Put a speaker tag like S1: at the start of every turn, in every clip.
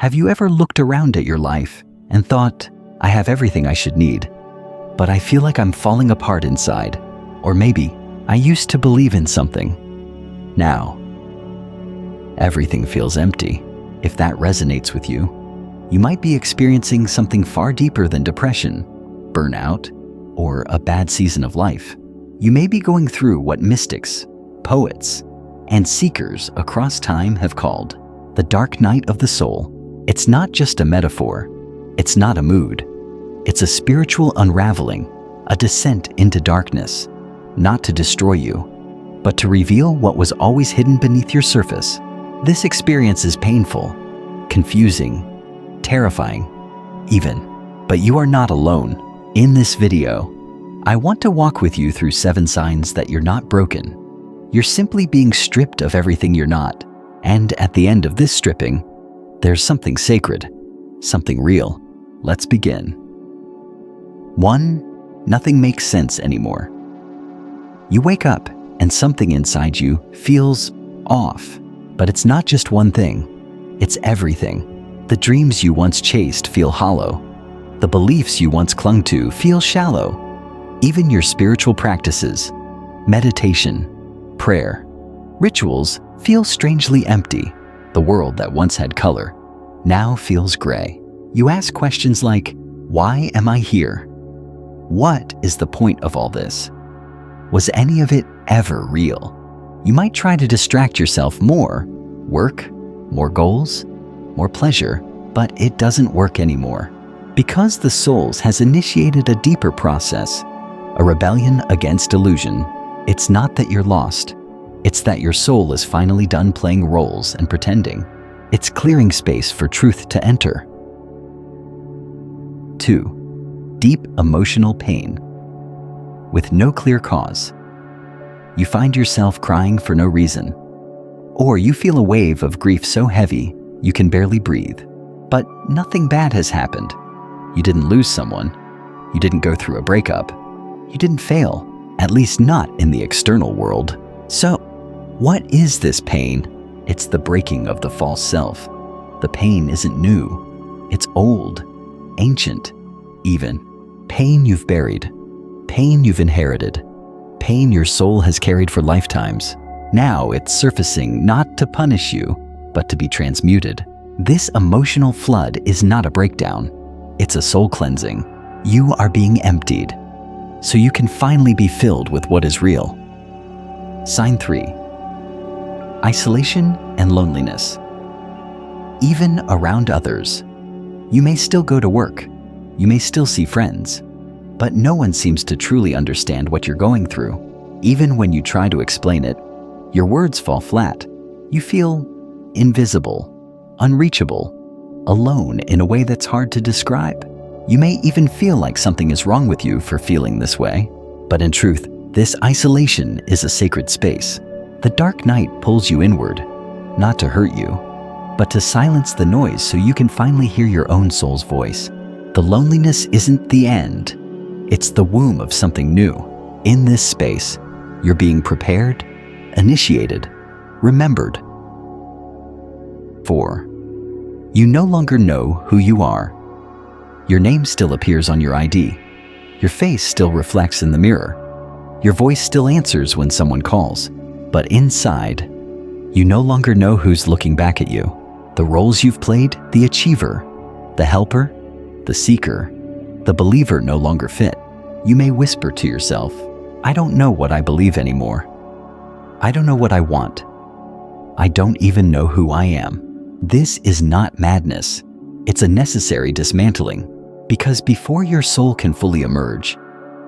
S1: Have you ever looked around at your life and thought, I have everything I should need, but I feel like I'm falling apart inside? Or maybe, I used to believe in something. Now, everything feels empty. If that resonates with you, you might be experiencing something far deeper than depression, burnout, or a bad season of life. You may be going through what mystics, poets, and seekers across time have called the dark night of the soul. It's not just a metaphor. It's not a mood. It's a spiritual unraveling, a descent into darkness, not to destroy you, but to reveal what was always hidden beneath your surface. This experience is painful, confusing, terrifying, even, but you are not alone. In this video, I want to walk with you through 7 signs that you're not broken. You're simply being stripped of everything you're not, and at the end of this stripping, there's something sacred, something real. Let's begin. 1. Nothing makes sense anymore. You wake up and something inside you feels off, but it's not just one thing, it's everything. The dreams you once chased feel hollow. The beliefs you once clung to feel shallow. Even your spiritual practices, meditation, prayer, rituals feel strangely empty. The world that once had color now feels gray. You ask questions like, why am I here? What is the point of all this? Was any of it ever real? You might try to distract yourself more, work, more goals, more pleasure, but it doesn't work anymore. Because the soul has initiated a deeper process, a rebellion against illusion. It's not that you're lost. It's that your soul is finally done playing roles and pretending. It's clearing space for truth to enter. 2. Deep emotional pain. With no clear cause. You find yourself crying for no reason. Or you feel a wave of grief so heavy you can barely breathe. But nothing bad has happened. You didn't lose someone. You didn't go through a breakup. You didn't fail, at least not in the external world. So, what is this pain? It's the breaking of the false self. The pain isn't new. It's old, ancient, even. Pain you've buried. Pain you've inherited. Pain your soul has carried for lifetimes. Now it's surfacing not to punish you, but to be transmuted. This emotional flood is not a breakdown. It's a soul cleansing. You are being emptied, so you can finally be filled with what is real. Sign 3. Isolation and loneliness. Even around others. You may still go to work. You may still see friends. But no one seems to truly understand what you're going through. Even when you try to explain it, your words fall flat. You feel invisible, unreachable, alone in a way that's hard to describe. You may even feel like something is wrong with you for feeling this way. But in truth, this isolation is a sacred space. The dark night pulls you inward, not to hurt you, but to silence the noise so you can finally hear your own soul's voice. The loneliness isn't the end. It's the womb of something new. In this space, you're being prepared, initiated, remembered. 4. You no longer know who you are. Your name still appears on your ID. Your face still reflects in the mirror. Your voice still answers when someone calls. But inside, you no longer know who's looking back at you. The roles you've played, the achiever, the helper, the seeker, the believer no longer fit. You may whisper to yourself, I don't know what I believe anymore. I don't know what I want. I don't even know who I am. This is not madness. It's a necessary dismantling. Because before your soul can fully emerge,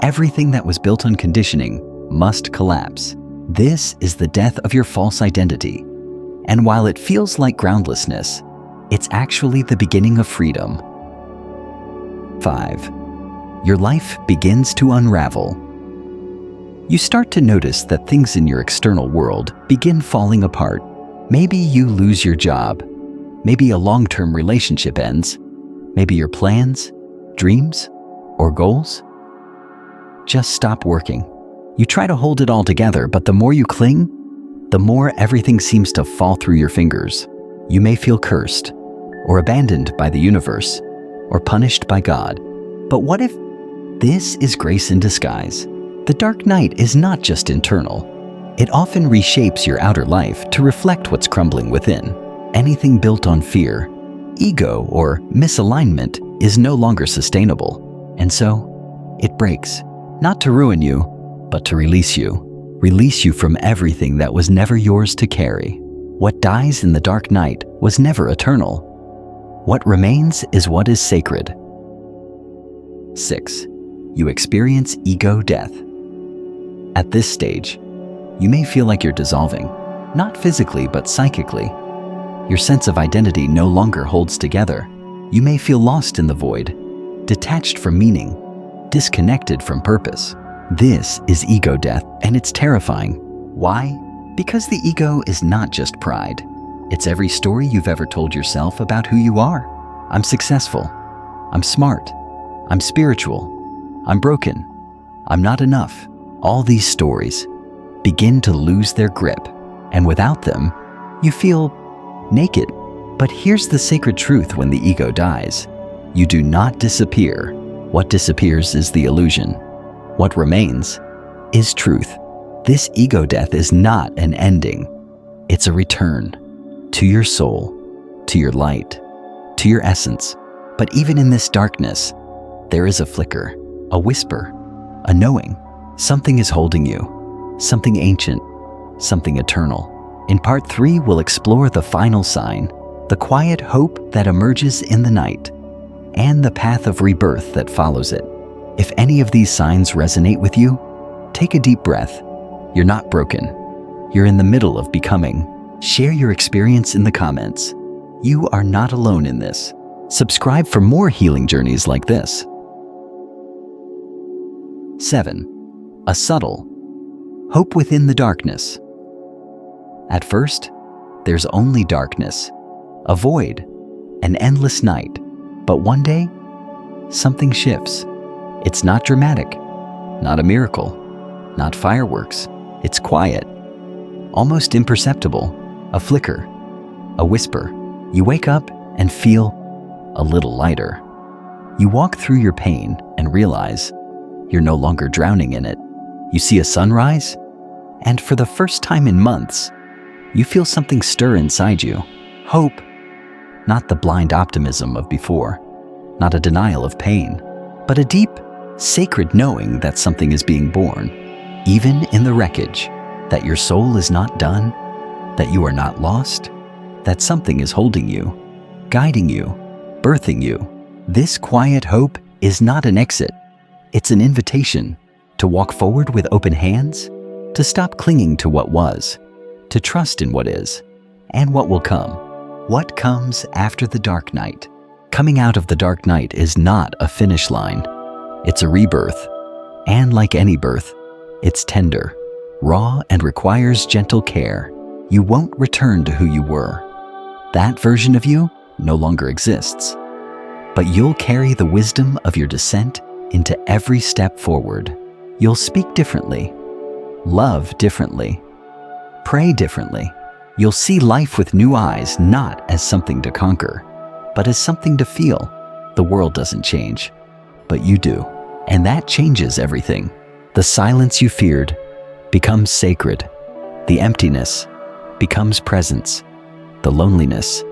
S1: everything that was built on conditioning must collapse. This is the death of your false identity. And while it feels like groundlessness, it's actually the beginning of freedom. 5. Your life begins to unravel. You start to notice that things in your external world begin falling apart. Maybe you lose your job. Maybe a long-term relationship ends. Maybe your plans, dreams, or goals just stop working. You try to hold it all together, but the more you cling, the more everything seems to fall through your fingers. You may feel cursed, or abandoned by the universe, or punished by God. But what if this is grace in disguise? The dark night is not just internal. It often reshapes your outer life to reflect what's crumbling within. Anything built on fear, ego, or misalignment is no longer sustainable. And so, it breaks, not to ruin you, but to release you. Release you from everything that was never yours to carry. What dies in the dark night was never eternal. What remains is what is sacred. 6. You experience ego death. At this stage, you may feel like you're dissolving, not physically but psychically. Your sense of identity no longer holds together. You may feel lost in the void, detached from meaning, disconnected from purpose. This is ego death, and it's terrifying. Why? Because the ego is not just pride. It's every story you've ever told yourself about who you are. I'm successful. I'm smart. I'm spiritual. I'm broken. I'm not enough. All these stories begin to lose their grip, and without them, you feel naked. But here's the sacred truth: when the ego dies, you do not disappear. What disappears is the illusion. What remains is truth. This ego death is not an ending. It's a return to your soul, to your light, to your essence. But even in this darkness, there is a flicker, a whisper, a knowing. Something is holding you, something ancient, something eternal. In part 3, we'll explore the final sign, the quiet hope that emerges in the night, and the path of rebirth that follows it. If any of these signs resonate with you, take a deep breath. You're not broken. You're in the middle of becoming. Share your experience in the comments. You are not alone in this. Subscribe for more healing journeys like this. 7. A subtle hope within the darkness. At first, there's only darkness, a void, an endless night. But one day, something shifts. It's not dramatic, not a miracle, not fireworks. It's quiet, almost imperceptible, a flicker, a whisper. You wake up and feel a little lighter. You walk through your pain and realize you're no longer drowning in it. You see a sunrise, and for the first time in months, you feel something stir inside you. Hope, not the blind optimism of before, not a denial of pain, but a deep, sacred knowing that something is being born, even in the wreckage, that your soul is not done, that you are not lost, that something is holding you, guiding you, birthing you. This quiet hope is not an exit. It's an invitation to walk forward with open hands, to stop clinging to what was, to trust in what is, and what will come. What comes after the dark night? Coming out of the dark night is not a finish line. It's a rebirth, and like any birth, it's tender, raw, and requires gentle care. You won't return to who you were. That version of you no longer exists, but you'll carry the wisdom of your descent into every step forward. You'll speak differently, love differently, pray differently. You'll see life with new eyes, not as something to conquer, but as something to feel. The world doesn't change, but you do. And that changes everything. The silence you feared becomes sacred. The emptiness becomes presence. The loneliness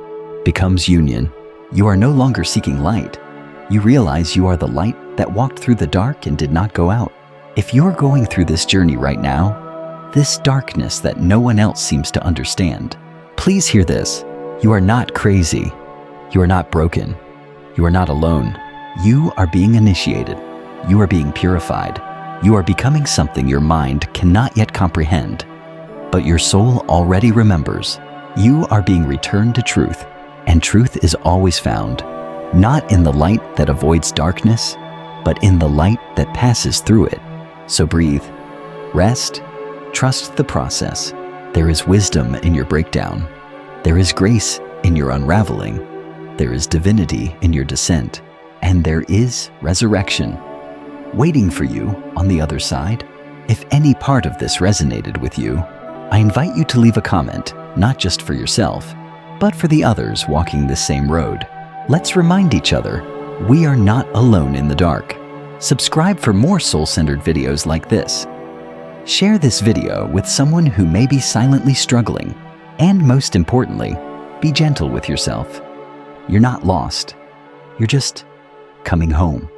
S1: becomes union. You are no longer seeking light. You realize you are the light that walked through the dark and did not go out. If you're going through this journey right now, this darkness that no one else seems to understand, please hear this. You are not crazy. You are not broken. You are not alone. You are being initiated. You are being purified. You are becoming something your mind cannot yet comprehend, but your soul already remembers. You are being returned to truth, and truth is always found, not in the light that avoids darkness, but in the light that passes through it. So breathe, rest, trust the process. There is wisdom in your breakdown. There is grace in your unraveling. There is divinity in your descent. And there is resurrection waiting for you on the other side. If any part of this resonated with you, I invite you to leave a comment, not just for yourself, But for the others walking the same road, let's remind each other we are not alone in the dark. Subscribe for more soul-centered videos like this. Share this video with someone who may be silently struggling. And most importantly, be gentle with yourself. You're not lost. You're just coming home.